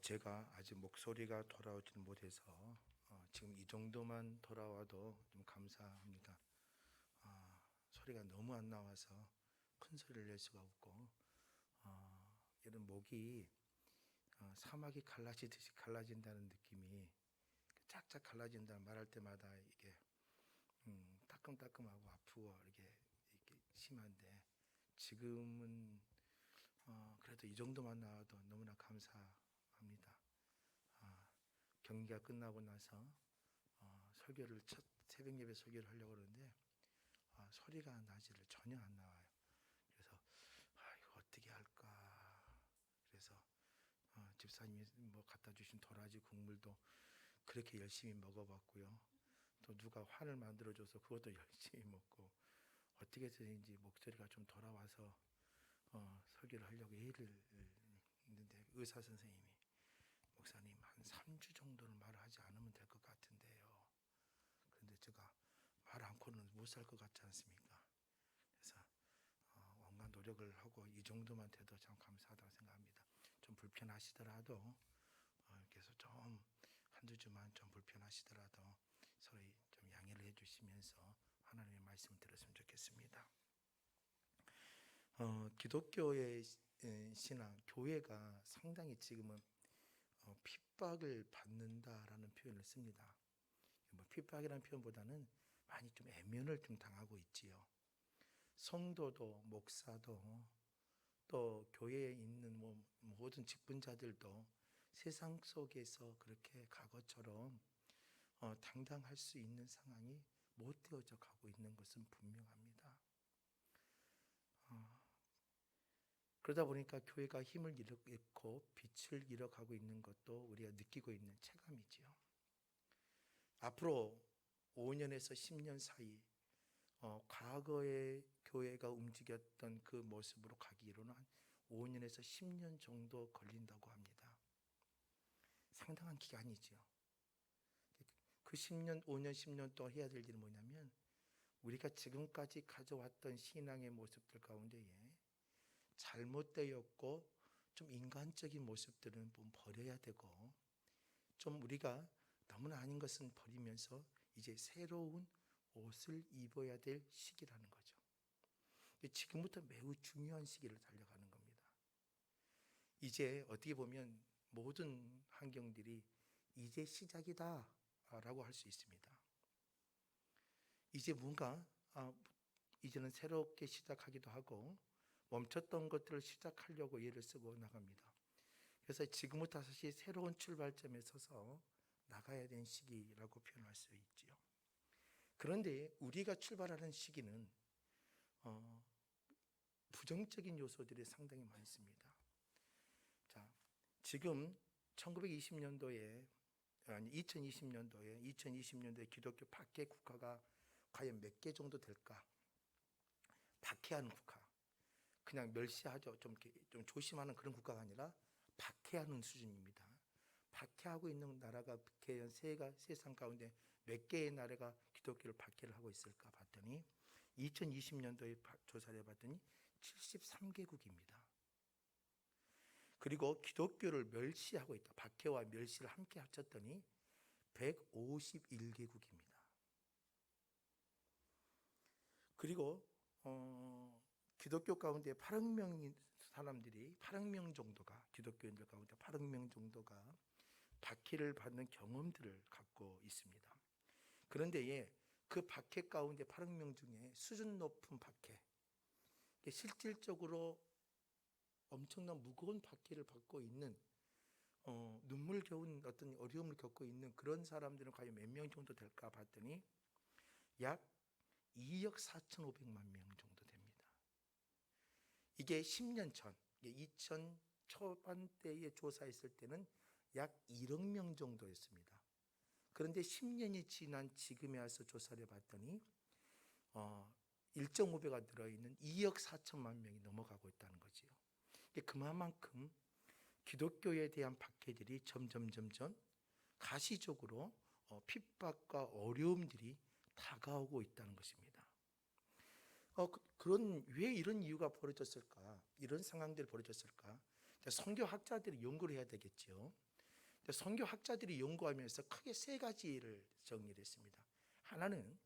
제가 아직 목소리가 돌아오지는 못해서 지금 이 정도만 돌아와도 좀 감사합니다. 소리가 너무 안 나와서 큰 소리를 낼 수가 없고 이런 목이 사막이 갈라지듯이 갈라진다는 느낌이 쫙쫙 갈라진다 말할 때마다 이게 따끔따끔하고 아프고 이렇게 심한데 지금은 그래도 이 정도만 나와도 너무나 감사합니다. 경기가 끝나고 나서 설교를 첫 새벽 예배 설교를 하려고 그러는데 소리가 나지를 전혀 안 나와요. 그래서 이거 어떻게 할까? 그래서 집사님이 뭐 갖다 주신 도라지 국물도 그렇게 열심히 먹어봤고요. 또 누가 환을 만들어줘서 그것도 열심히 먹고 어떻게 해서든지 목소리가 좀 돌아와서 설교를 하려고 애를 했는데 의사 선생님이 목사님 한 3주 정도는 말을 하지 않으면 될 것 같은데요. 그런데 제가 말 않고는 못 살 것 같지 않습니까? 그래서 온갖 노력을 하고 이 정도만 돼도 참 감사하다고 생각합니다. 좀 불편하시더라도 그래서 좀 한두 주만 좀 불편하시더라도 서로 좀 양해를 해주시면서 하나님의 말씀을 들었으면 좋겠습니다. 기독교의 신앙, 교회가 상당히 지금은 핍박을 받는다라는 표현을 씁니다. 뭐 핍박이라는 표현보다는 많이 좀 애면을 좀 당하고 있지요. 성도도 목사도 또 교회에 있는 모든 직분자들도 세상 속에서 그렇게 과거처럼 당당할 수 있는 상황이 못 되어져 가고 있는 것은 분명합니다. 그러다 보니까 교회가 힘을 잃고 빛을 잃어가고 있는 것도 우리가 느끼고 있는 체감이지요. 앞으로 5년에서 10년 사이 과거의 교회가 움직였던 그 모습으로 가기로는 한 5년에서 10년 정도 걸린다고 합니다. 상당한 기간이지요. 그 10년, 5년, 10년 동안 해야 될 일은 뭐냐면 우리가 지금까지 가져왔던 신앙의 모습들 가운데에 잘못되었고 좀 인간적인 모습들은 좀 버려야 되고 좀 우리가 너무나 아닌 것은 버리면서 이제 새로운 옷을 입어야 될 시기라는 거죠. 지금부터 매우 중요한 시기를 달려가는 겁니다. 이제 어떻게 보면 모든 환경들이 이제 시작이다 라고 할 수 있습니다. 이제 뭔가 이제는 새롭게 시작하기도 하고 멈췄던 것들을 시작하려고 애를 쓰고 나갑니다. 그래서 지금부터 사실 새로운 출발점에 서서 나가야 되는 시기라고 표현할 수 있지요. 그런데 우리가 출발하는 시기는 부정적인 요소들이 상당히 많습니다. 자, 지금 1920년도에 2020년도에 기독교 박해 국가가 과연 몇 개 정도 될까? 박해하는 국가. 그냥 멸시하죠. 좀 조심하는 그런 국가가 아니라 박해하는 수준입니다. 박해하고 있는 나라가 과연 세상 가운데 몇 개의 나라가 기독교를 박해를 하고 있을까 봤더니 2020년도에 조사를 해봤더니 73개국입니다. 그리고 기독교를 멸시하고 있다. 박해와 멸시를 함께 합쳤더니 151개국입니다. 그리고 기독교 가운데 8억 명 사람들이 8억 명 정도가 기독교인들 가운데 8억 명 정도가 박해를 받는 경험들을 갖고 있습니다. 그런데 그 박해 가운데 8억 명 중에 수준 높은 박해, 실질적으로 엄청난 무거운 박해를 받고 있는 눈물겨운 어떤 어려움을 겪고 있는 그런 사람들은 과연 몇 명 정도 될까 봤더니 약 2억 4,500만 명 정도 됩니다. 이게 10년 전, 2000 초반대에 조사했을 때는 약 1억 명 정도였습니다. 그런데 10년이 지난 지금에 와서 조사를 해봤더니 1.5배가 들어있는 2억 4천만 명이 넘어가고 있다는 거지요. 그만큼 기독교에 대한 박해들이 점점 가시적으로 핍박과 어려움들이 다가오고 있다는 것입니다. 왜 이런 이유가 벌어졌을까? 이런 상황들이 벌어졌을까? 선교학자들이 연구를 해야 되겠죠. 선교학자들이 연구하면서 크게 세 가지를 정리를 했습니다. 하나는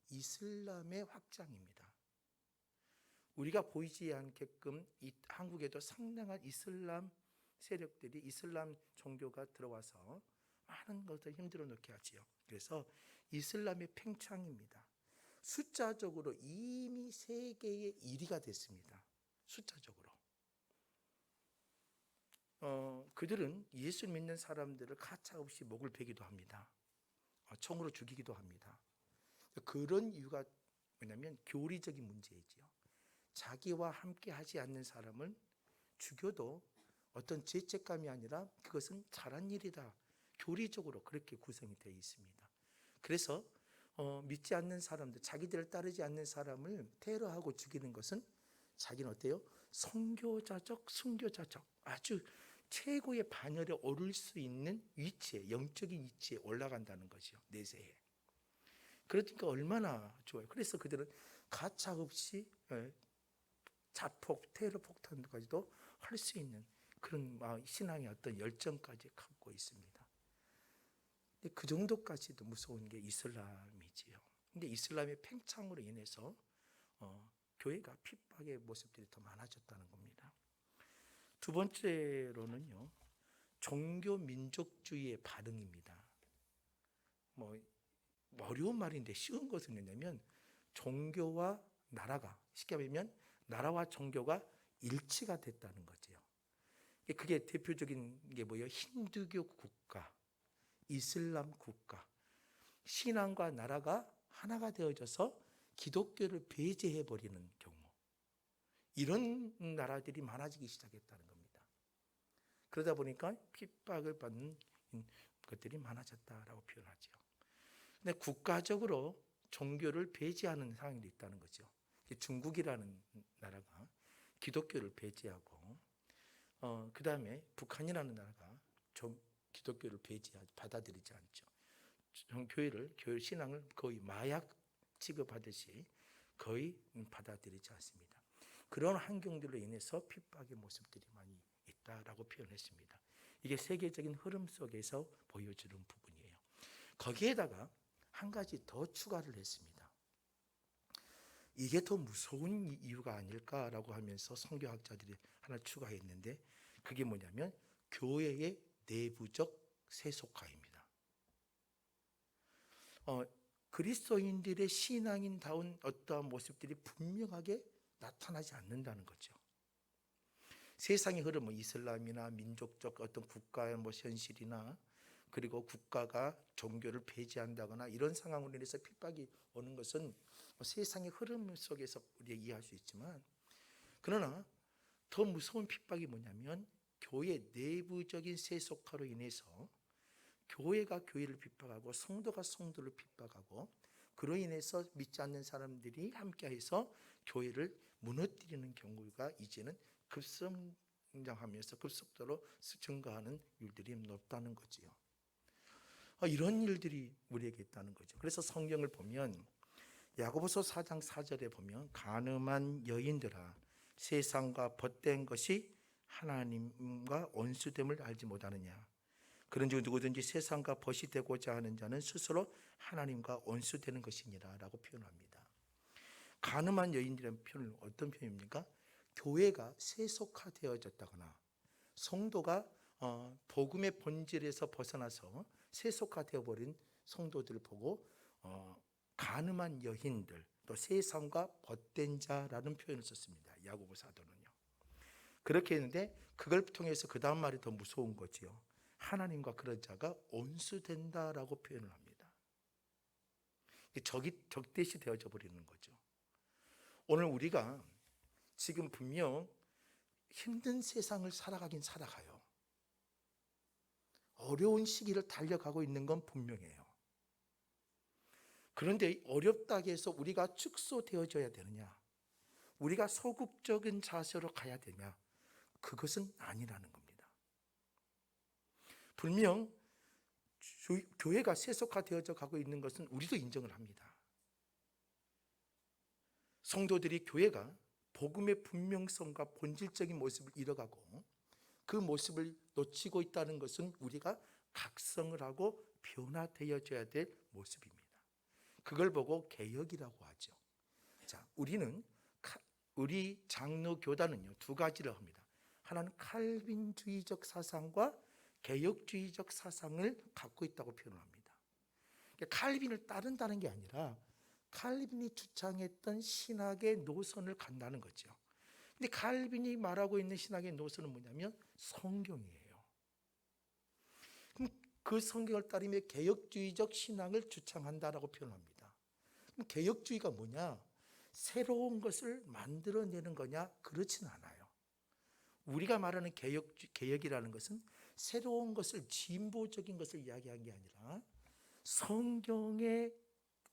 이슬람의 확장입니다. 우리가 보이지 않게끔 한국에도 상당한 이슬람 세력들이, 이슬람 종교가 들어와서 많은 것을 힘들어 놓게 하지요. 그래서 이슬람의 팽창입니다. 숫자적으로 이미 세계의 1위가 됐습니다. 숫자적으로. 그들은 예수 믿는 사람들을 가차없이 목을 베기도 합니다. 총으로 죽이기도 합니다. 그런 이유가 뭐냐면 교리적인 문제이지요. 자기와 함께 하지 않는 사람을 죽여도 어떤 죄책감이 아니라 그것은 잘한 일이다. 교리적으로 그렇게 구성이 되어 있습니다. 그래서 믿지 않는 사람들, 자기들을 따르지 않는 사람을 테러하고 죽이는 것은 자기는 어때요? 선교자적, 순교자적 아주 최고의 반열에 오를 수 있는 위치에, 영적인 위치에 올라간다는 거죠. 내세에. 그러니까 얼마나 좋아요. 그래서 그들은 가차없이 자폭, 테러 폭탄까지도 할 수 있는 그런 신앙의 어떤 열정까지 갖고 있습니다. 근데 그 정도까지도 무서운 게 이슬람이지요. 근데 이슬람의 팽창으로 인해서 교회가 핍박의 모습들이 더 많아졌다는 겁니다. 두 번째로는요, 종교 민족주의의 반응입니다. 어려운 말인데 쉬운 것은 뭐냐면 종교와 나라가, 쉽게 말하면 나라와 종교가 일치가 됐다는 거죠. 그게 대표적인 게 뭐예요? 힌두교 국가, 이슬람 국가, 신앙과 나라가 하나가 되어져서 기독교를 배제해버리는 경우, 이런 나라들이 많아지기 시작했다는 겁니다. 그러다 보니까 핍박을 받는 것들이 많아졌다라고 표현하죠. 근데 국가적으로 종교를 배제하는 상황이 있다는 거죠. 중국이라는 나라가 기독교를 배제하고, 그 다음에 북한이라는 나라가 기독교를 받아들이지 않죠. 교회 신앙을 거의 마약 취급하듯이 거의 받아들이지 않습니다. 그런 환경들로 인해서 핍박의 모습들이 많이 있다라고 표현했습니다. 이게 세계적인 흐름 속에서 보여주는 부분이에요. 거기에다가 한 가지 더 추가를 했습니다. 이게 더 무서운 이유가 아닐까라고 하면서 선교학자들이 하나 추가했는데, 그게 뭐냐면 교회의 내부적 세속화입니다. 그리스도인들의 신앙인다운 어떠한 모습들이 분명하게 나타나지 않는다는 거죠. 세상의 흐름, 이슬람이나 민족적 어떤 국가의 현실이나, 그리고 국가가 종교를 배제한다거나 이런 상황으로 인해서 핍박이 오는 것은 세상의 흐름 속에서 우리가 이해할 수 있지만, 그러나 더 무서운 핍박이 뭐냐면 교회 내부적인 세속화로 인해서 교회가 교회를 핍박하고 성도가 성도를 핍박하고, 그로 인해서 믿지 않는 사람들이 함께해서 교회를 무너뜨리는 경우가 이제는 급성장하면서 급속도로 증가하는 일들이 높다는 거지요. 이런 일들이 우리에게 있다는 거죠. 그래서 성경을 보면 야고보서 4장 4절에 보면 간음한 여인들아 세상과 벗된 것이 하나님과 원수됨을 알지 못하느냐. 그런즉 누구든지 세상과 벗이 되고자 하는 자는 스스로 하나님과 원수되는 것이니라 라고 표현합니다. 간음한 여인이라는 표현은 어떤 표현입니까? 교회가 세속화되어졌다거나 성도가 복음의 본질에서 벗어나서 세속화되어 버린 성도들을 보고 간음한 여인들, 또 세상과 벗된 자라는 표현을 썼습니다. 야고보 사도는요. 그렇게 했는데 그걸 통해서 그 다음 말이 더 무서운 거지요. 하나님과 그런 자가 원수된다라고 표현을 합니다. 적대시 되어져 버리는 거죠. 오늘 우리가 지금 분명 힘든 세상을 살아가긴 살아가요. 어려운 시기를 달려가고 있는 건 분명해요. 그런데 어렵다고 해서 우리가 축소되어져야 되느냐? 우리가 소극적인 자세로 가야 되냐? 그것은 아니라는 겁니다. 분명 교회가 세속화되어져 가고 있는 것은 우리도 인정을 합니다. 성도들이 교회가 복음의 분명성과 본질적인 모습을 잃어가고, 그 모습을 놓치고 있다는 것은 우리가 각성을 하고 변화되어져야 될 모습입니다. 그걸 보고 개혁이라고 하죠. 자, 우리 장로 교단은요, 두 가지를 합니다. 하나는 칼빈주의적 사상과 개혁주의적 사상을 갖고 있다고 표현합니다. 그러니까 칼빈을 따른다는 게 아니라 칼빈이 주창했던 신학의 노선을 간다는 거죠. 근데 칼빈이 말하고 있는 신학의 노선은 뭐냐면 성경이에요. 그럼 그 성경을 따르며 개혁주의적 신앙을 주창한다라고 표현합니다. 그럼 개혁주의가 뭐냐? 새로운 것을 만들어내는 거냐? 그렇진 않아요. 우리가 말하는 개혁이라는 것은 새로운 것을, 진보적인 것을 이야기한 게 아니라 성경의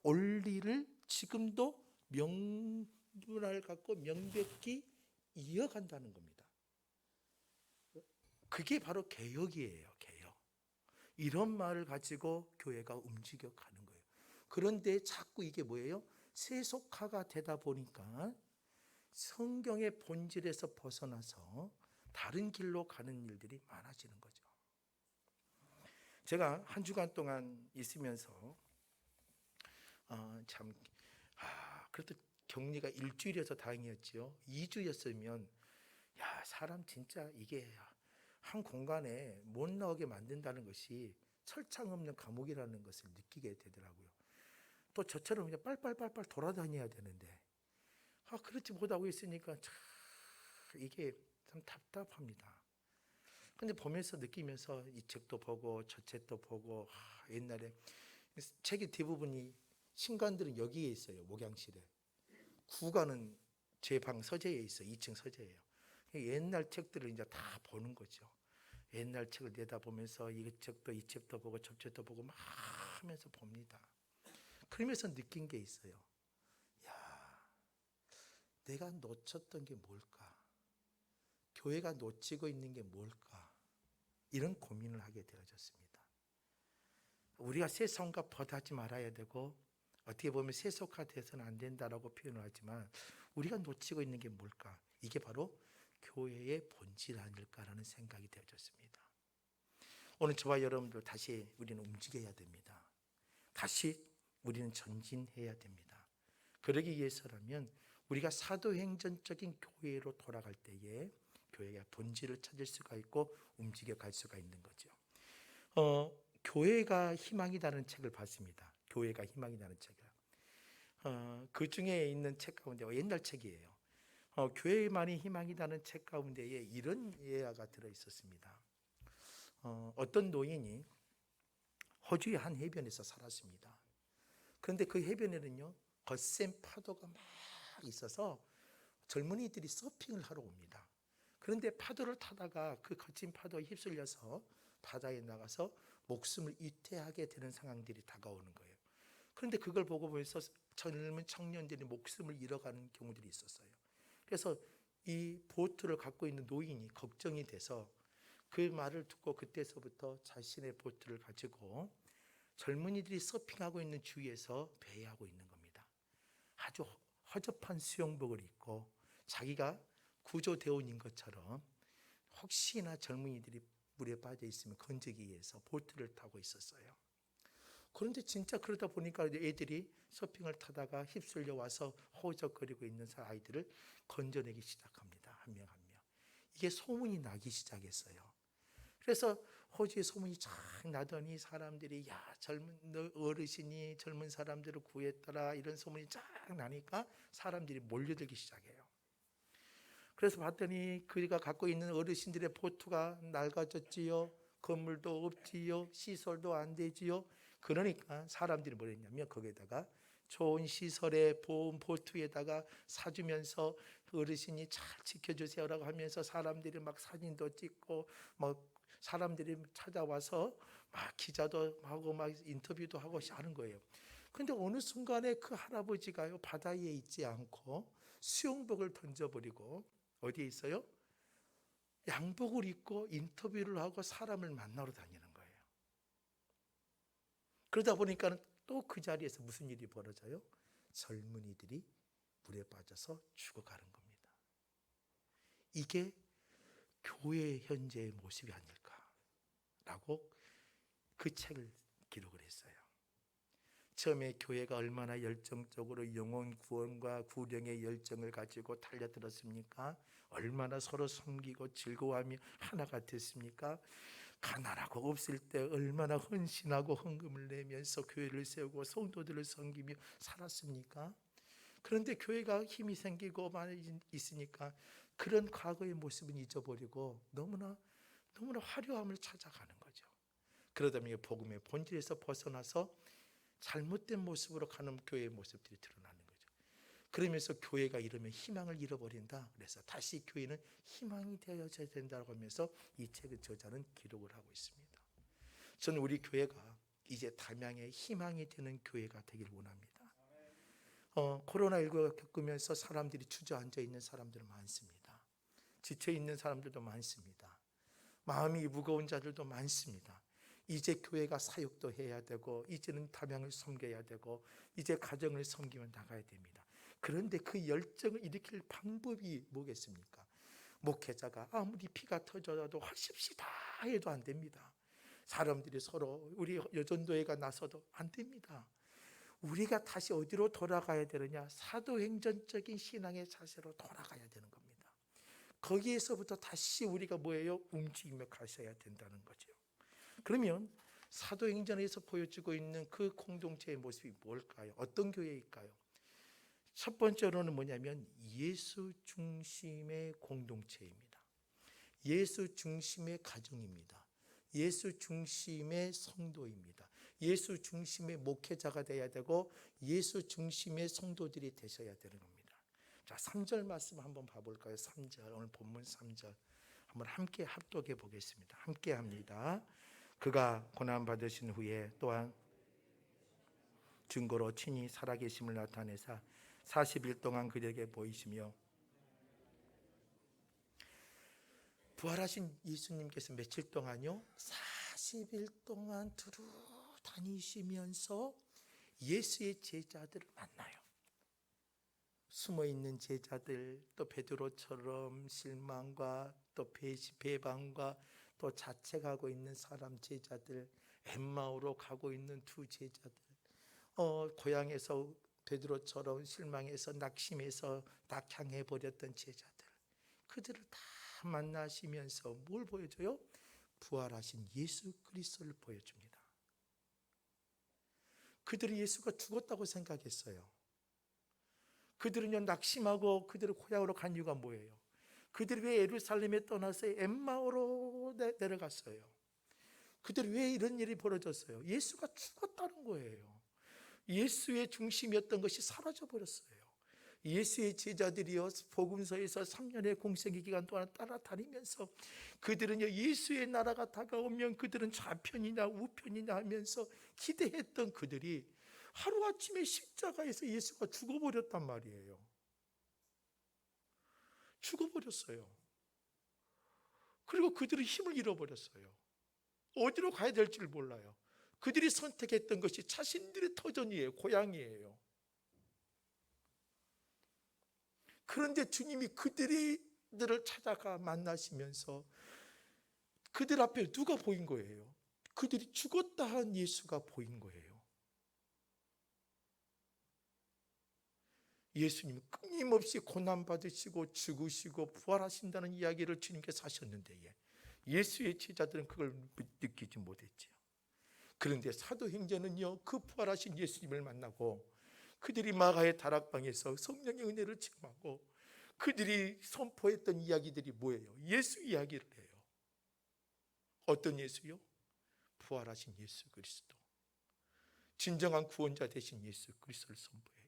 원리를 지금도 명분을 갖고 명백히 이어간다는 겁니다. 그게 바로 개혁이에요. 개혁. 이런 말을 가지고 교회가 움직여가는 거예요. 그런데 자꾸 이게 뭐예요? 세속화가 되다 보니까 성경의 본질에서 벗어나서 다른 길로 가는 일들이 많아지는 거죠. 제가 한 주간 동안 있으면서 그래도 격리가 일주일이어서 다행이었지요. 2주였으면 사람 진짜 이게 한 공간에 못 나오게 만든다는 것이 철창 없는 감옥이라는 것을 느끼게 되더라고요. 또 저처럼 그냥 빨빨빨빨 돌아다녀야 되는데 그렇지 못하고 있으니까 참 이게 참 답답합니다. 근데 보면서 느끼면서 이 책도 보고 저 책도 보고 옛날에 책의 대부분이 신간들은 여기에 있어요. 목양실에. 구간은 제 방 서재에 있어요. 2층 서재예요. 옛날 책들을 이제 다 보는 거죠. 옛날 책을 내다보면서 이 책도 보고 저 책도 보고 막 하면서 봅니다. 그러면서 느낀 게 있어요. 내가 놓쳤던 게 뭘까? 교회가 놓치고 있는 게 뭘까? 이런 고민을 하게 되어졌습니다. 우리가 세상과 벗하지 말아야 되고 어떻게 보면 세속화돼서는 안 된다라고 표현을 하지만 우리가 놓치고 있는 게 뭘까? 이게 바로 교회의 본질 아닐까라는 생각이 되어졌습니다. 오늘 저와 여러분들 다시 우리는 움직여야 됩니다. 다시 우리는 전진해야 됩니다. 그러기 위해서라면 우리가 사도행전적인 교회로 돌아갈 때에 교회의 본질을 찾을 수가 있고 움직여 갈 수가 있는 거죠. 교회가 희망이라는 책을 봤습니다. 교회가 희망이라는 책을. 그 중에 있는 책 가운데 옛날 책이에요. 교회만이 희망이라는 책 가운데에 이런 예화가 들어 있었습니다. 어떤 노인이 호주의 한 해변에서 살았습니다. 그런데 그 해변에는요, 거센 파도가 막 있어서 젊은이들이 서핑을 하러 옵니다. 그런데 파도를 타다가 그 거친 파도에 휩쓸려서 바다에 나가서 목숨을 유태하게 되는 상황들이 다가오는 거예요. 그런데 그걸 보고 보면서 젊은 청년들이 목숨을 잃어가는 경우들이 있었어요. 그래서 이 보트를 갖고 있는 노인이 걱정이 돼서 그 말을 듣고 그때서부터 자신의 보트를 가지고 젊은이들이 서핑하고 있는 주위에서 배회하고 있는 겁니다. 아주 허접한 수영복을 입고 자기가 구조대원인 것처럼 혹시나 젊은이들이 물에 빠져 있으면 건지기 위해서 보트를 타고 있었어요. 그런데 진짜 그러다 보니까 애들이 서핑을 타다가 휩쓸려 와서 허우적거리고 있는 아이들을 건져내기 시작합니다. 한 명 한 명. 이게 소문이 나기 시작했어요. 그래서 호주에 소문이 쫙 나더니 사람들이 젊은 어르신이 젊은 사람들을 구했더라 이런 소문이 쫙 나니까 사람들이 몰려들기 시작해요. 그래서 봤더니 그가 갖고 있는 어르신들의 보트가 낡아졌지요. 건물도 없지요. 시설도 안 되지요. 그러니까 사람들이 뭘 했냐면 거기에다가 좋은 시설에 보온 보트에다가 사주면서 어르신이 잘 지켜주세요라고 하면서 사람들이 막 사진도 찍고 막 사람들이 찾아와서 막 기자도 하고 막 인터뷰도 하고 하는 거예요. 근데 어느 순간에 그 할아버지가요 바다에 있지 않고 수영복을 던져버리고 어디에 있어요? 양복을 입고 인터뷰를 하고 사람을 만나러 다니는 거예요. 그러다 보니까 또 그 자리에서 무슨 일이 벌어져요? 젊은이들이 물에 빠져서 죽어가는 겁니다. 이게 교회의 현재의 모습이 아닐까라고 그 책을 기록을 했어요. 처음에 교회가 얼마나 열정적으로 영혼 구원과 구령의 열정을 가지고 달려들었습니까? 얼마나 서로 섬기고 즐거워하며 하나가 됐습니까? 가난하고 없을 때 얼마나 헌신하고 헌금을 내면서 교회를 세우고 성도들을 섬기며 살았습니까? 그런데 교회가 힘이 생기고 많이 있으니까 그런 과거의 모습은 잊어버리고 너무나 화려함을 찾아가는 거죠. 그러다 보니 복음의 본질에서 벗어나서 잘못된 모습으로 가는 교회의 모습들이 드러나는 거죠. 그러면서 교회가 이러면 희망을 잃어버린다. 그래서 다시 교회는 희망이 되어져야 된다고 하면서 이 책의 저자는 기록을 하고 있습니다. 저는 우리 교회가 이제 담양의 희망이 되는 교회가 되길 원합니다. 코로나19가 겪으면서 사람들이 주저앉아 있는 사람들은 많습니다. 지쳐 있는 사람들도 많습니다. 마음이 무거운 자들도 많습니다. 이제 교회가 사역도 해야 되고 이제는 담양을 섬겨야 되고 이제 가정을 섬기며 나가야 됩니다. 그런데 그 열정을 일으킬 방법이 뭐겠습니까? 목회자가 아무리 피가 터져도 하십시다 해도 안 됩니다. 사람들이 서로 우리 여전도회가 나서도 안 됩니다. 우리가 다시 어디로 돌아가야 되느냐? 사도행전적인 신앙의 자세로 돌아가야 되는 겁니다. 거기에서부터 다시 우리가 뭐예요? 움직이며 가셔야 된다는 거죠. 그러면 사도행전에서 보여주고 있는 그 공동체의 모습이 뭘까요? 어떤 교회일까요? 첫 번째로는 뭐냐면 예수 중심의 공동체입니다. 예수 중심의 가정입니다. 예수 중심의 성도입니다. 예수 중심의 목회자가 되어야 되고 예수 중심의 성도들이 되셔야 되는 겁니다. 자, 3절 말씀 한번 봐볼까요? 3절, 오늘 본문 3절 한번 함께 합독해 보겠습니다. 함께 합니다. 그가 고난받으신 후에 또한 증거로 친히 살아계심을 나타내사 40일 동안 그들에게 보이시며, 부활하신 예수님께서 며칠 동안요? 40일 동안 두루 다니시면서 예수의 제자들을 만나요. 숨어있는 제자들, 또 베드로처럼 실망과 또 배반과 또 자책하고 있는 사람 제자들, 엠마오로 가고 있는 두 제자들, 고향에서 베드로처럼 실망해서 낙심해서 낙향해 버렸던 제자들, 그들을 다 만나시면서 뭘 보여줘요? 부활하신 예수 그리스도를 보여줍니다. 그들이 예수가 죽었다고 생각했어요. 그들은요 낙심하고 그들의 고향으로 간 이유가 뭐예요? 그들이 왜 예루살렘에 떠나서 엠마오로 내려갔어요? 그들이 왜 이런 일이 벌어졌어요? 예수가 죽었다는 거예요. 예수의 중심이었던 것이 사라져 버렸어요. 예수의 제자들이요 복음서에서 3년의 공생의 기간 동안 따라다니면서 그들은요 예수의 나라가 다가오면 그들은 좌편이냐 우편이냐 하면서 기대했던 그들이 하루아침에 십자가에서 예수가 죽어버렸단 말이에요. 죽어버렸어요. 그리고 그들은 힘을 잃어버렸어요. 어디로 가야 될지를 몰라요. 그들이 선택했던 것이 자신들의 터전이에요. 고향이에요. 그런데 주님이 그들을 찾아가 만나시면서 그들 앞에 누가 보인 거예요? 그들이 죽었다 한 예수가 보인 거예요. 예수님 끊임없이 고난받으시고 죽으시고 부활하신다는 이야기를 주님께서 하셨는데 예수의 제자들은 그걸 느끼지 못했죠. 그런데 사도행전은요 그 부활하신 예수님을 만나고 그들이 마가의 다락방에서 성령의 은혜를 체험하고 그들이 선포했던 이야기들이 뭐예요? 예수 이야기를 해요. 어떤 예수요? 부활하신 예수 그리스도, 진정한 구원자 되신 예수 그리스도를 선포해요.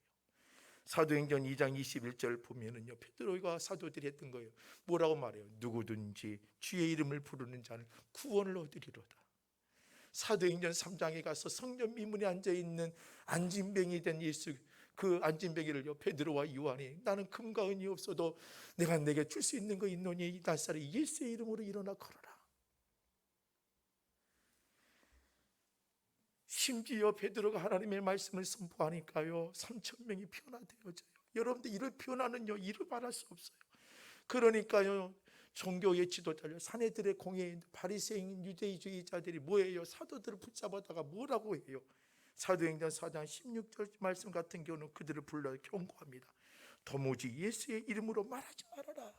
사도행전 2장 21절 보면은요 베드로가 사도들이 했던 거예요. 뭐라고 말해요? 누구든지 주의 이름을 부르는 자는 구원을 얻으리로다. 사도행전 3장에 가서 성령 미문에 앉아있는 안진뱅이 된 예수, 그 안진뱅이를요 베드로와 요한이 나는 금과 은이 없어도 내가 내게 줄 수 있는 거 있노니 이 나사렛 예수의 이름으로 일어나 걸어라. 심지어 베드로가 하나님의 말씀을 선포하니까요 3,000명이 변화되어져요. 여러분들 이런 변화는요 이루 말할 수 없어요. 그러니까요 종교의 지도자들, 사내들의 공회인, 바리새인, 유대주의자들이 뭐예요? 사도들을 붙잡아다가 뭐라고 해요? 사도행전 4장 16절 말씀 같은 경우는 그들을 불러 경고합니다. 도무지 예수의 이름으로 말하지 말아라.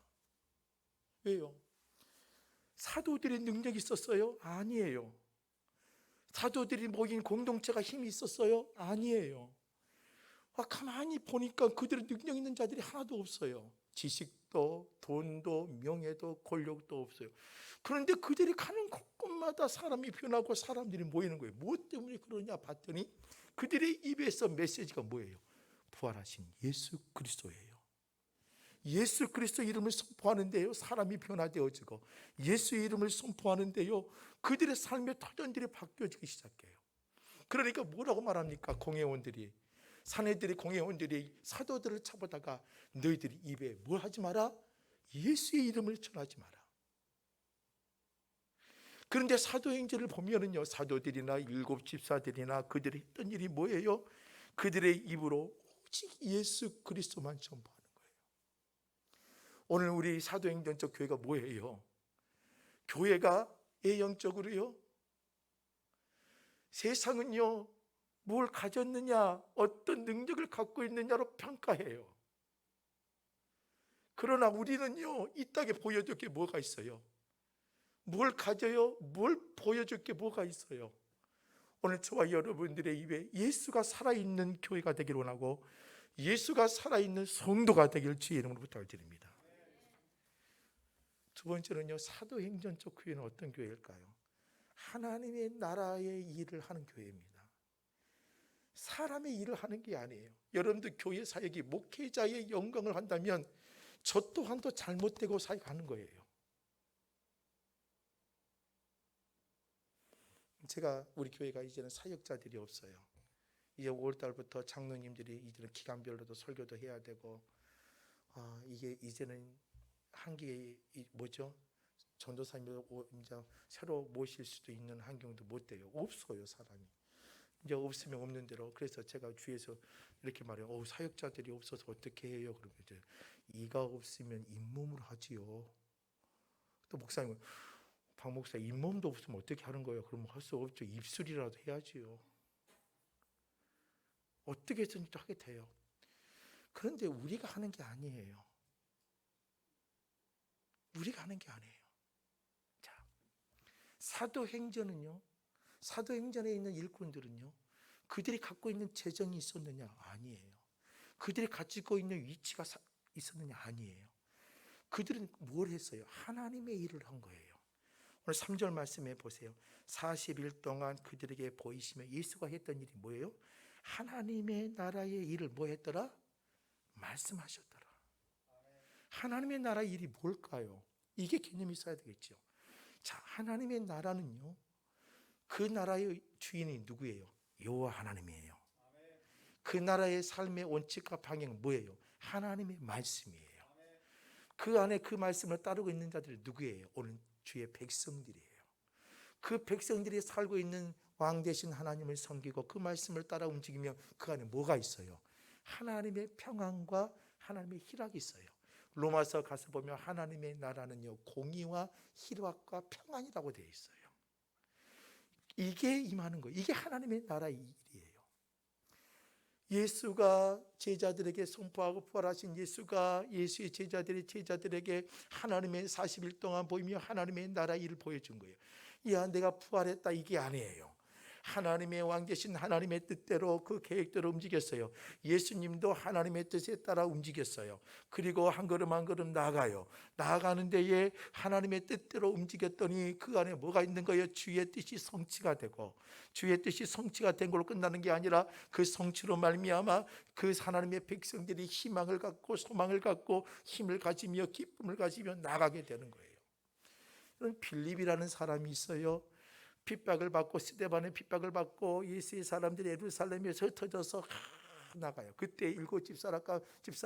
왜요? 사도들의 능력이 있었어요? 아니에요. 사도들이 모인 공동체가 힘이 있었어요? 아니에요. 가만히 보니까 그들의 능력 있는 자들이 하나도 없어요. 지식도 돈도 명예도 권력도 없어요. 그런데 그들이 가는 곳곳마다 사람이 변하고 사람들이 모이는 거예요. 무엇 때문에 그러냐 봤더니 그들의 입에서 메시지가 뭐예요? 부활하신 예수 그리스도예요. 예수 그리스도 이름을 선포하는데요, 사람이 변화되어지고, 예수 이름을 선포하는데요, 그들의 삶의 터전들이 바뀌어지기 시작해요. 그러니까 뭐라고 말합니까? 공회원들이, 사내들이, 공회원들이 사도들을 잡아다가 너희들이 입에 뭘 하지 마라? 예수의 이름을 전하지 마라. 그런데 사도행전을 보면은요, 사도들이나 일곱 집사들이나 그들이 했던 일이 뭐예요? 그들의 입으로 오직 예수 그리스도만 전파하는 거예요. 오늘 우리 사도행전적 교회가 뭐예요? 교회가 영적으로요, 세상은요 뭘 가졌느냐, 어떤 능력을 갖고 있느냐로 평가해요. 그러나 우리는요, 이 땅에 보여줄 게 뭐가 있어요? 뭘 가져요? 뭘 보여줄 게 뭐가 있어요? 오늘 저와 여러분들의 입에 예수가 살아있는 교회가 되기를 원하고, 예수가 살아있는 성도가 되기를 주의 이름으로 부탁을 드립니다. 두 번째는요, 사도행전적 교회는 어떤 교회일까요? 하나님의 나라의 일을 하는 교회입니다. 사람의 일을 하는 게 아니에요. 여러분들 교회 사역이 목회자의 영광을 한다면 저 또한도 잘못되고 사역하는 거예요. 제가 우리 교회가 이제는 사역자들이 없어요. 이제 5월달부터 장로님들이 이제는 기간별로도 설교도 해야 되고, 이게 이제는 한계에 뭐죠? 전도사님을 이제 새로 모실 수도 있는 환경도 못 돼요. 없어요, 사람이. 이제 없으면 없는 대로. 그래서 제가 주위에서 이렇게 말해요. 사역자들이 없어서 어떻게 해요? 그러면 이제 이가 없으면 잇몸으로 하지요. 또 목사님은 박 목사 잇몸도 없으면 어떻게 하는 거예요? 그러면 할 수 없죠. 입술이라도 해야지요. 어떻게 해서든 하게 돼요. 그런데 우리가 하는 게 아니에요. 우리가 하는 게 아니에요. 자, 사도행전은요, 사도행전에 있는 일꾼들은요, 그들이 갖고 있는 재정이 있었느냐? 아니에요. 그들이 가지고 있는 위치가 있었느냐? 아니에요. 그들은 뭘 했어요? 하나님의 일을 한 거예요. 오늘 3절 말씀해 보세요. 40일 동안 그들에게 보이시며 예수가 했던 일이 뭐예요? 하나님의 나라의 일을 뭐 했더라? 말씀하셨더라. 하나님의 나라의 일이 뭘까요? 이게 개념이 있어야 되겠죠. 자, 하나님의 나라는요, 그 나라의 주인이 누구예요? 여호와 하나님이에요. 그 나라의 삶의 원칙과 방향은 뭐예요? 하나님의 말씀이에요. 그 안에 그 말씀을 따르고 있는 자들이 누구예요? 오늘 주의 백성들이에요. 그 백성들이 살고 있는 왕 대신 하나님을 섬기고 그 말씀을 따라 움직이면 그 안에 뭐가 있어요? 하나님의 평안과 하나님의 희락이 있어요. 로마서 가서 보면 하나님의 나라는요, 공의와 희락과 평안이라고 되어 있어요. 이게 임하는 거예요. 이게 하나님의 나라의 일이에요. 예수가 제자들에게 선포하고 부활하신 예수가 예수의 제자들에게 하나님의 40일 동안 보이며 하나님의 나라의 일을 보여준 거예요. 야, 내가 부활했다, 이게 아니에요. 하나님의 왕 되신 하나님의 뜻대로 그 계획대로 움직였어요. 예수님도 하나님의 뜻에 따라 움직였어요. 그리고 한 걸음 한 걸음 나아가요. 나아가는 데에 하나님의 뜻대로 움직였더니 그 안에 뭐가 있는 거예요? 주의 뜻이 성취가 되고, 주의 뜻이 성취가 된 걸로 끝나는 게 아니라 그 성취로 말미암아 그 하나님의 백성들이 희망을 갖고 소망을 갖고 힘을 가지며 기쁨을 가지며 나아가게 되는 거예요. 빌립이라는 사람이 있어요. 핍박을 받고, 스데반의 핍박을 받고 예수의 사람들이 예루살렘에서 흩어져서 나가요. 그때 일곱 집사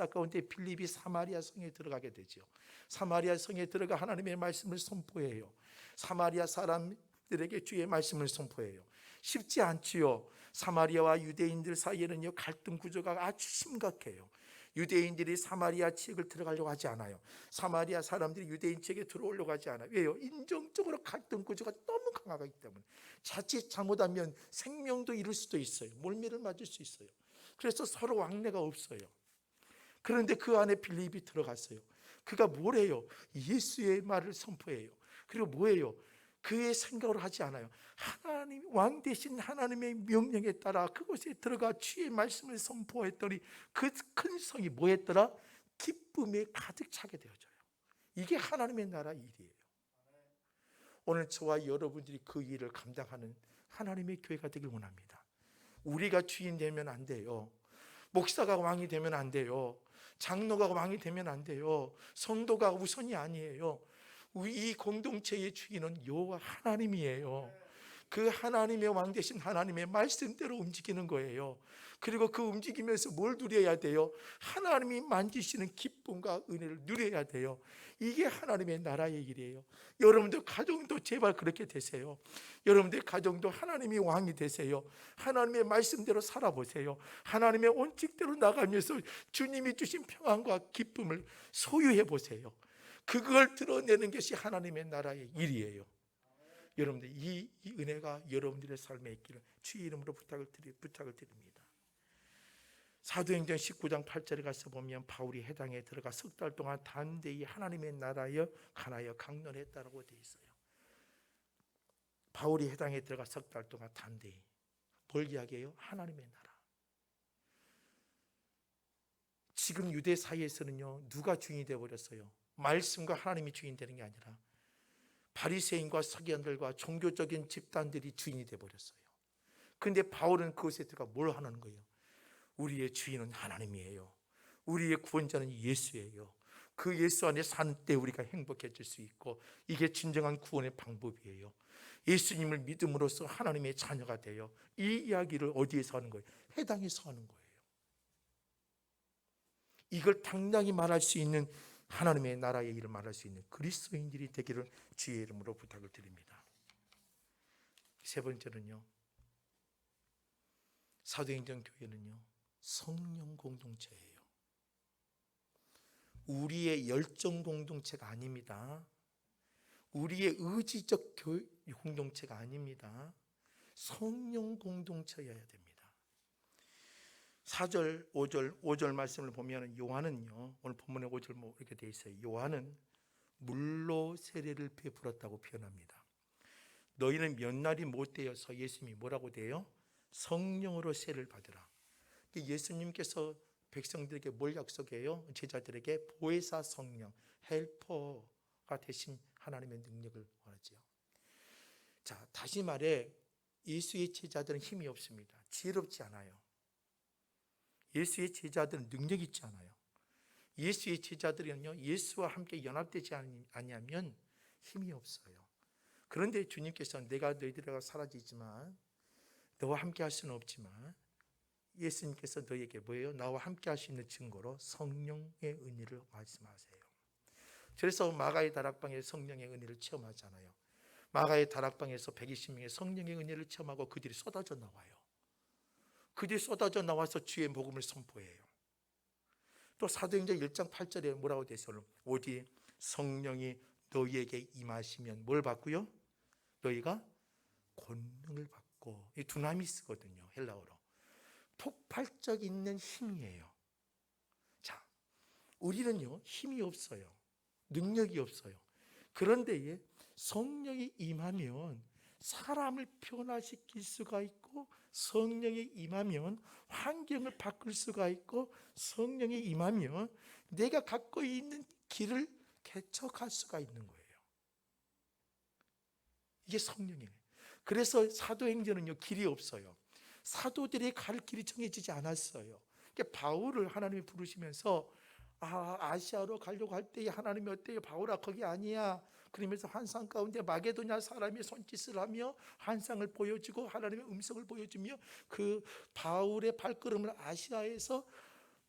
가운데 빌립이 사마리아 성에 들어가게 되죠. 사마리아 성에 들어가 하나님의 말씀을 선포해요. 사마리아 사람들에게 주의 말씀을 선포해요. 쉽지 않지요. 사마리아와 유대인들 사이에는요, 갈등 구조가 아주 심각해요. 유대인들이 사마리아 지역을 들어가려고 하지 않아요. 사마리아 사람들이 유대인 지역에 들어오려고 하지 않아요. 왜요? 인종적으로 갈등 구조가 너무 강하기 때문에 자칫 잘못하면 생명도 잃을 수도 있어요. 몰매를 맞을 수 있어요. 그래서 서로 왕래가 없어요. 그런데 그 안에 빌립이 들어갔어요. 그가 뭘 해요? 예수의 말을 선포해요. 그리고 뭐예요? 그의 생각으로 하지 않아요. 하나님, 왕 대신 하나님의 명령에 따라 그곳에 들어가 주의 말씀을 선포했더니 그 큰 성이 뭐였더라? 기쁨에 가득 차게 되어져요. 이게 하나님의 나라 일이에요. 오늘 저와 여러분들이 그 일을 감당하는 하나님의 교회가 되길 원합니다. 우리가 주인 되면 안 돼요. 목사가 왕이 되면 안 돼요. 장로가 왕이 되면 안 돼요. 성도가 우선이 아니에요. 이 공동체의 주인은 여호와 하나님이에요. 그 하나님의 왕 대신 하나님의 말씀대로 움직이는 거예요. 그리고 그 움직이면서 뭘 누려야 돼요? 하나님이 만지시는 기쁨과 은혜를 누려야 돼요. 이게 하나님의 나라의 일이에요. 여러분들 가정도 제발 그렇게 되세요. 여러분들 가정도 하나님이 왕이 되세요. 하나님의 말씀대로 살아보세요. 하나님의 원칙대로 나가면서 주님이 주신 평안과 기쁨을 소유해 보세요. 그걸 드러내는 것이 하나님의 나라의 일이에요. 여러분들 이 은혜가 여러분들의 삶에 있기를 주의 이름으로 부탁을 드립니다. 사도행전 19장 8절에 가서 보면 바울이 해당에 들어가 석 달 동안 담대히 하나님의 나라에 관하여 강론했다라고 되어 있어요. 바울이 해당에 들어가 석 달 동안 담대히 뭘 이야기해요? 하나님의 나라. 지금 유대 사이에서는요, 누가 주인이 되어버렸어요? 말씀과 하나님이 주인 되는 게 아니라 바리새인과 서기관들과 종교적인 집단들이 주인이 되어버렸어요. 그런데 바울은 그것에 들어가 뭘 하는 거예요? 우리의 주인은 하나님이에요. 우리의 구원자는 예수예요. 그 예수 안에 산 때 우리가 행복해질 수 있고 이게 진정한 구원의 방법이에요. 예수님을 믿음으로써 하나님의 자녀가 돼요. 이 이야기를 어디에서 하는 거예요? 해당에서 하는 거예요. 이걸 당당히 말할 수 있는 하나님의 나라의 일을 말할 수 있는 그리스도인들이 되기를 주의 이름으로 부탁을 드립니다. 세 번째는요, 사도행전 교회는요 성령 공동체예요. 우리의 열정 공동체가 아닙니다. 우리의 의지적 공동체가 아닙니다. 성령 공동체여야 됩니다. 4절, 5절 말씀을 보면 요한은요, 오늘 본문에 5절 뭐 이렇게 돼 있어요. 요한은 물로 세례를 베풀었다고 표현합니다. 너희는 몇 날이 못 되어서 예수님이 뭐라고 돼요? 성령으로 세례를 받으라. 예수님께서 백성들에게 뭘 약속해요? 제자들에게 보혜사 성령, 헬퍼가 되신 하나님의 능력을 원하죠. 자, 다시 말해 예수의 제자들은 힘이 없습니다. 지혜롭지 않아요. 예수의 제자들은 능력이 있지 않아요. 예수의 제자들은요, 예수와 함께 연합되지 아니하면 힘이 없어요. 그런데 주님께서 내가 너희들과 사라지지만 너와 함께 할 수는 없지만 예수님께서 너희에게 뭐예요? 나와 함께 할 수 있는 증거로 성령의 은혜를 말씀하세요. 그래서 마가의 다락방에 성령의 은혜를 체험하잖아요. 마가의 다락방에서 120명의 성령의 은혜를 체험하고 그들이 쏟아져 나와요. 그들이 쏟아져 나와서 주의 복음을 선포해요. 또 사도행전 1장 8절에 뭐라고 되어 있어요? 오직 성령이 너희에게 임하시면 뭘 받고요? 너희가 권능을 받고, 이 두나미스거든요, 헬라어로. 폭발적 있는 힘이에요. 자, 우리는요 힘이 없어요. 능력이 없어요. 그런데 성령이 임하면 사람을 변화시킬 수가 있고, 성령이 임하면 환경을 바꿀 수가 있고, 성령이 임하면 내가 갖고 있는 길을 개척할 수가 있는 거예요. 이게 성령이에요. 그래서 사도행전은요 길이 없어요. 사도들이 갈 길이 정해지지 않았어요. 그러니까 바울을 하나님이 부르시면서 아시아로 가려고 할 때 하나님이 어때요? 바울아 거기 아니야. 그러면서 환상 가운데 마게도냐 사람이 손짓을 하며 환상을 보여주고 하나님의 음성을 보여주며 그 바울의 발걸음을 아시아에서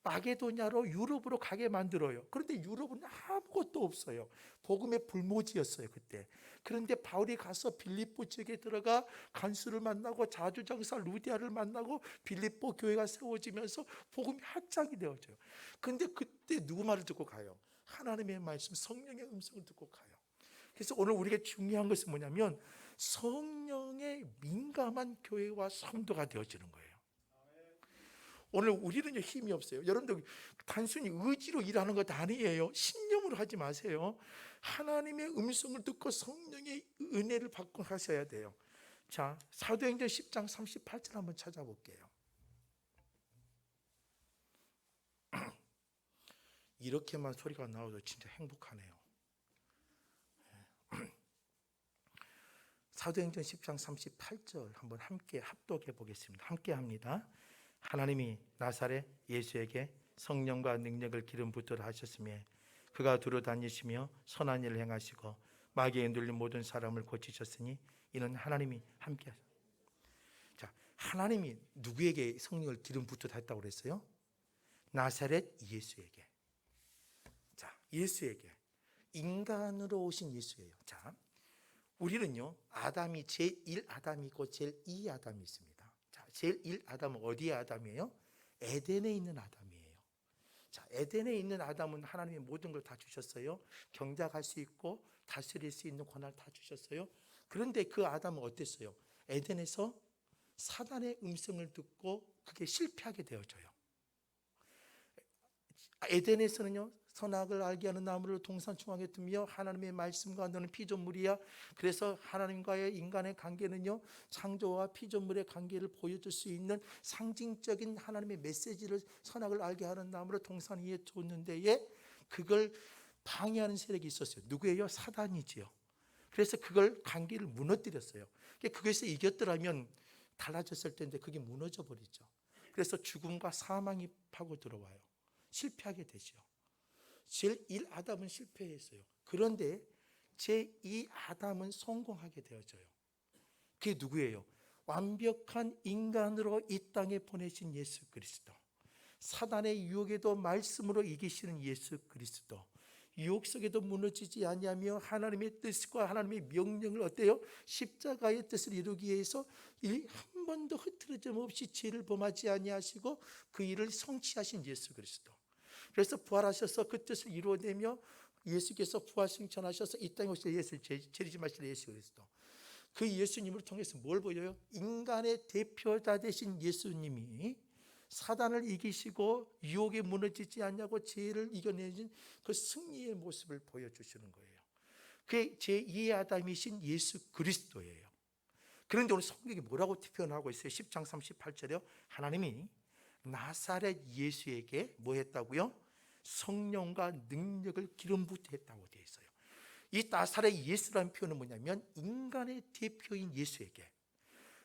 마게도냐로 유럽으로 가게 만들어요. 그런데 유럽은 아무것도 없어요. 복음의 불모지였어요. 그때 그런데 바울이 가서 빌립보 지역에 들어가 간수를 만나고 자주장사 루디아를 만나고 빌립보 교회가 세워지면서 복음이 확장이 되어져요. 그런데 그때 누구 말을 듣고 가요? 하나님의 말씀, 성령의 음성을 듣고 가요. 그래서 오늘 우리가 중요한 것은 뭐냐면 성령에 민감한 교회와 성도가 되어지는 거예요. 오늘 우리는 힘이 없어요. 여러분들 단순히 의지로 일하는 것 아니에요. 신념으로 하지 마세요. 하나님의 음성을 듣고 성령의 은혜를 받고 하셔야 돼요. 자, 사도행전 10장 38절 한번 찾아볼게요. 이렇게만 소리가 나와도 진짜 행복하네요. 사도행전 10장 38절 한번 함께 합독해 보겠습니다. 함께 합니다. 하나님이 나사렛 예수에게 성령과 능력을 기름 붓도록 하셨으며 그가 두루 다니시며 선한 일을 행하시고 마귀에 눌린 모든 사람을 고치셨으니 이는 하나님이 함께 하셨습니다. 자, 하나님이 누구에게 성령을 기름 붓도록 했다고 그랬어요? 나사렛 예수에게. 자, 예수에게. 인간으로 오신 예수예요. 자, 우리는요, 아담이 제1 아담이 있고 제2 아담이 있습니다. 자, 제1 아담은 어디의 아담이에요? 에덴에 있는 아담이에요. 자, 에덴에 있는 아담은 하나님이 모든 걸 다 주셨어요. 경작할 수 있고 다스릴 수 있는 권한을 다 주셨어요. 그런데 그 아담은 어땠어요? 에덴에서 사단의 음성을 듣고 그게 실패하게 되어져요. 에덴에서는요, 선악을 알게 하는 나무를 동산 중앙에 두며 하나님의 말씀과 너는 피조물이야. 그래서 하나님과의 인간의 관계는요, 창조와 피조물의 관계를 보여줄 수 있는 상징적인 하나님의 메시지를 선악을 알게 하는 나무를 동산 위에 뒀는데에 그걸 방해하는 세력이 있었어요. 누구예요? 사단이지요. 그래서 그걸 관계를 무너뜨렸어요. 그것에서 이겼더라면 달라졌을 텐데 그게 무너져 버리죠. 그래서 죽음과 사망이 파고 들어와요. 실패하게 되죠. 제1 아담은 실패했어요. 그런데 제2 아담은 성공하게 되어져요. 그게 누구예요? 완벽한 인간으로 이 땅에 보내신 예수 그리스도. 사단의 유혹에도 말씀으로 이기시는 예수 그리스도. 유혹 속에도 무너지지 아니하며 하나님의 뜻과 하나님의 명령을 어때요? 십자가의 뜻을 이루기 위해서 한 번도 흐트러짐 없이 죄를 범하지 아니하시고 그 일을 성취하신 예수 그리스도. 그래서 부활하셔서 그 뜻을 이루어내며 예수께서 부활 승천하셔서 이 땅에 오실 예수, 재림지 마실 예수 그리스도. 그 예수님을 통해서 뭘 보여요? 인간의 대표자 되신 예수님이 사단을 이기시고 유혹에 무너지지 않냐고 죄를 이겨내신 그 승리의 모습을 보여주시는 거예요. 그게 제2의 아담이신 예수 그리스도예요. 그런데 오늘 성경이 뭐라고 표현하고 있어요? 10장 38절에요. 하나님이 나사렛 예수에게 뭐 했다고요? 성령과 능력을 기름 붓게 했다고 되어 있어요. 이 나사렛 예수라는 표현은 뭐냐면 인간의 대표인 예수에게.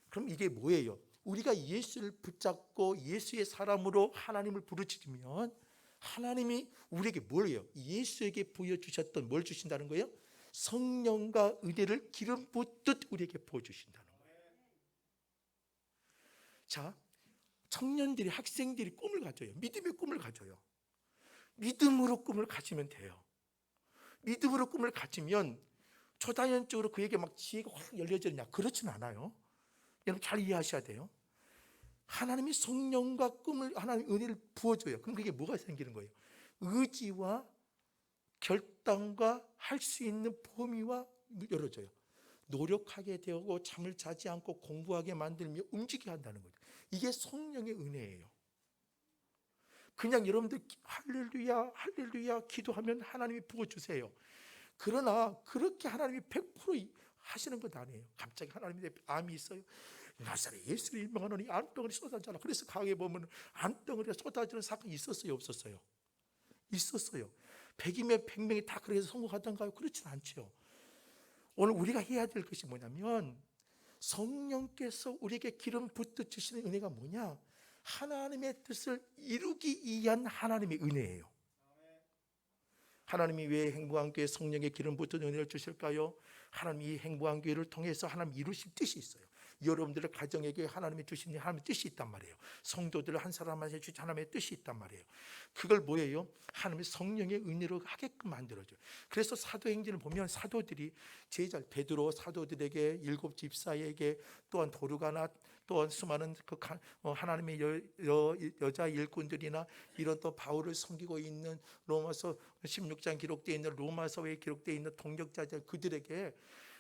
그럼 이게 뭐예요? 우리가 예수를 붙잡고 예수의 사람으로 하나님을 부르짖으면 하나님이 우리에게 뭘 해요? 예수에게 보여주셨던 뭘 주신다는 거예요? 성령과 은혜를 기름 붓듯 우리에게 보여주신다는 거예요. 자, 청년들이, 학생들이 꿈을 가져요. 믿음의 꿈을 가져요. 믿음으로 꿈을 가지면 돼요. 믿음으로 꿈을 가지면 초자연적으로 그에게 막 지혜가 확 열려지느냐? 그렇진 않아요. 여러분 잘 이해하셔야 돼요. 하나님이 성령과 꿈을, 하나님 은혜를 부어줘요. 그럼 그게 뭐가 생기는 거예요? 의지와 결단과 할 수 있는 범위와 열어줘요. 노력하게 되고 잠을 자지 않고 공부하게 만들며 움직이게 한다는 거죠. 이게 성령의 은혜예요. 그냥 여러분들 할렐루야 할렐루야 기도하면 하나님이 부어주세요. 그러나 그렇게 하나님이 100% 하시는 것 아니에요. 갑자기 하나님의 암이 있어요. 나사렛 예수를 일망하노니 안덩어리 쏟아져라. 그래서 강에 보면 안덩어리가 쏟아지는 사건이 있었어요, 없었어요? 있었어요. 100이면 100명이 다 그래서 성공하던가요? 그렇진 않죠. 오늘 우리가 해야 될 것이 뭐냐면 성령께서 우리에게 기름 붓듯 주시는 은혜가 뭐냐? 하나님의 뜻을 이루기 위한 하나님의 은혜예요. 하나님이 왜 행복한 교회 성령의 기름 붓듯 은혜를 주실까요? 하나님 이 행복한 교회를 통해서 하나님 이루실 뜻이 있어요. 여러분들의 가정에게 하나님이 주신 하나님의 뜻이 있단 말이에요. 성도들 한 사람한테 주신 하나님의 뜻이 있단 말이에요. 그걸 뭐예요? 하나님의 성령의 은혜로 하게끔 만들어줘요. 그래서 사도행전을 보면 사도들이 제자 베드로 사도들에게, 일곱 집사에게, 또한 도르가나, 또한 수많은 하나님의 여자 일꾼들이나 이런 또 바울을 섬기고 있는 로마서 16장 기록되어 있는 로마서에 기록되어 있는 동역자들,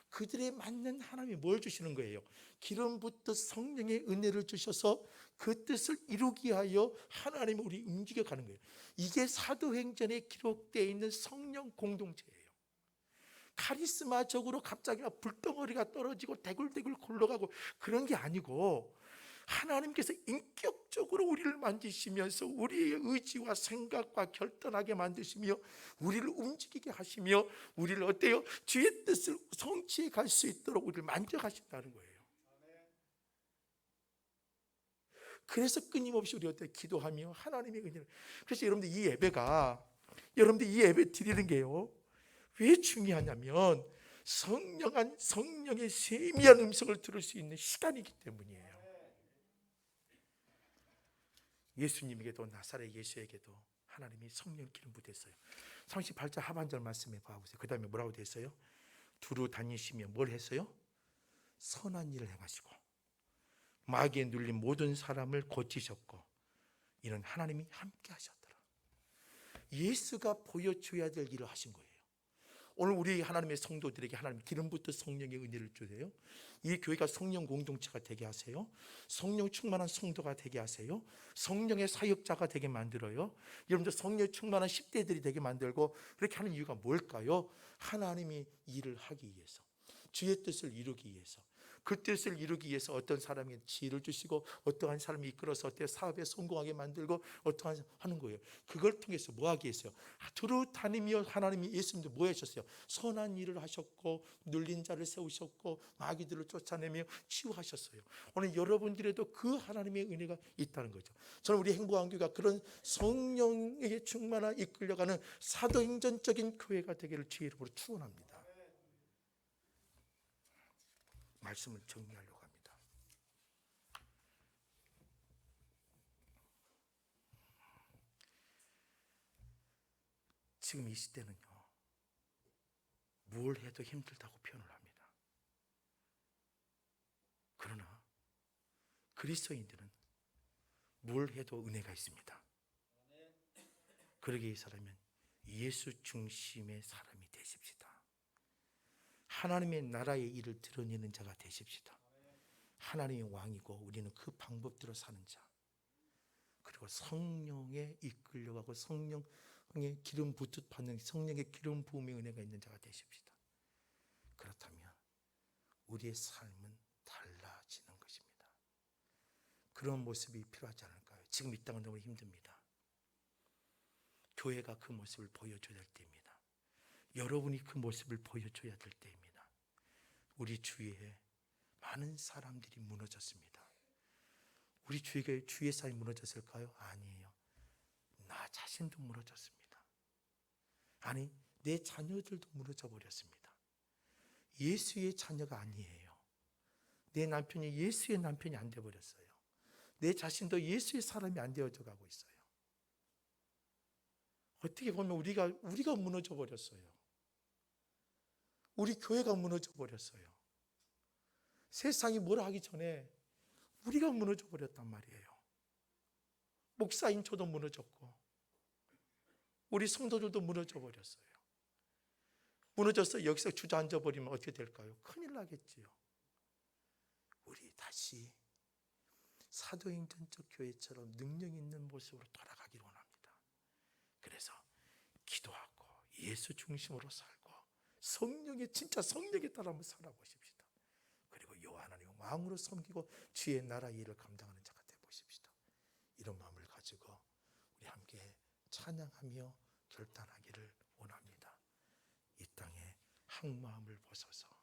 그들에 맞는 하나님이 뭘 주시는 거예요? 기름 붓듯 성령의 은혜를 주셔서 그 뜻을 이루기 위하여 하나님이 우리 움직여 가는 거예요. 이게 사도행전에 기록되어 있는 성령 공동체예요. 카리스마적으로 갑자기 불덩어리가 떨어지고 대굴대굴 굴러가고 그런 게 아니고, 하나님께서 인격적으로 우리를 만지시면서 우리의 의지와 생각과 결단하게 만드시며 우리를 움직이게 하시며 우리를 어때요? 주의 뜻을 성취해 갈 수 있도록 우리를 만져가신다는 거예요. 그래서 끊임없이 우리 어때 기도하며 하나님의 은혜를. 그래서 여러분들 이 예배 드리는 게요, 왜 중요하냐면 성령의 세미한 음성을 들을 수 있는 시간이기 때문이에요. 예수님에게도 나사렛 예수에게도 하나님이 성령 기름 부으셨어요. 38절 하반절 말씀에 봐보세요. 그 다음에 뭐라고 됐어요? 두루 다니시며 뭘 했어요? 선한 일을 행하시고 마귀에 눌린 모든 사람을 고치셨고, 이는 하나님이 함께 하셨더라. 예수가 보여줘야 될 일을 하신 거예요. 오늘 우리 하나님의 성도들에게 하나님 기름 붓듯 성령의 은혜를 주세요. 이 교회가 성령 공동체가 되게 하세요. 성령 충만한 성도가 되게 하세요. 성령의 사역자가 되게 만들어요. 여러분들 성령 충만한 10대들이 되게 만들고, 그렇게 하는 이유가 뭘까요? 하나님이 일을 하기 위해서, 주의 뜻을 이루기 위해서. 그 뜻을 이루기 위해서 어떤 사람이 지혜를 주시고, 어떠한 사람이 이끌어서 어떤 사업에 성공하게 만들고, 어떠한 하는 거예요. 그걸 통해서 뭐 하기 위해서요? 두루 다니며 하나님이 예수님도 뭐 하셨어요? 선한 일을 하셨고, 눌린 자를 세우셨고, 마귀들을 쫓아내며 치유하셨어요. 오늘 여러분들에도 그 하나님의 은혜가 있다는 거죠. 저는 우리 행복한 교회가 그런 성령에게 충만한 이끌려가는 사도행전적인 교회가 되기를 주의 이름으로 축원합니다. 말씀을 정리하려고 합니다. 지금 이 시대는요, 뭘 해도 힘들다고 표현을 합니다. 그러나 그리스도인들은 뭘 해도 은혜가 있습니다. 그러기 위해서라면 예수 중심의 사람이 되십시다. 하나님의 나라의 일을 드러내는 자가 되십시다. 하나님의 왕이고 우리는 그 방법대로 사는 자, 그리고 성령에 이끌려가고 성령의 기름 붓듯 받는 성령의 기름 부음의 은혜가 있는 자가 되십시다. 그렇다면 우리의 삶은 달라지는 것입니다. 그런 모습이 필요하지 않을까요? 지금 이 땅은 너무 힘듭니다. 교회가 그 모습을 보여줘야 될 때입니다. 여러분이 그 모습을 보여줘야 될 때입니다. 우리 주위에 많은 사람들이 무너졌습니다. 우리 주위의 사람이 무너졌을까요? 아니에요. 나 자신도 무너졌습니다. 아니, 내 자녀들도 무너져 버렸습니다. 예수의 자녀가 아니에요. 내 남편이 예수의 남편이 안 되어버렸어요. 내 자신도 예수의 사람이 안 되어져 가고 있어요. 어떻게 보면 우리가 무너져 버렸어요. 우리 교회가 무너져 버렸어요. 세상이 뭐라 하기 전에 우리가 무너져 버렸단 말이에요. 목사인 저도 무너졌고 우리 성도들도 무너져 버렸어요. 무너져서 여기서 주저앉아 버리면 어떻게 될까요? 큰일 나겠지요. 우리 다시 사도행전적 교회처럼 능력 있는 모습으로 돌아가기를 원합니다. 그래서 기도하고 예수 중심으로 살고 진짜 성령에 따라 한번 살아보십시다. 그리고 여호와 하나님 왕으로 섬기고 주의 나라 일을 감당하는 자가 되어보십시다. 이런 마음을 가지고 우리 함께 찬양하며 결단하기를 원합니다. 이 땅에 항마음을 벗어서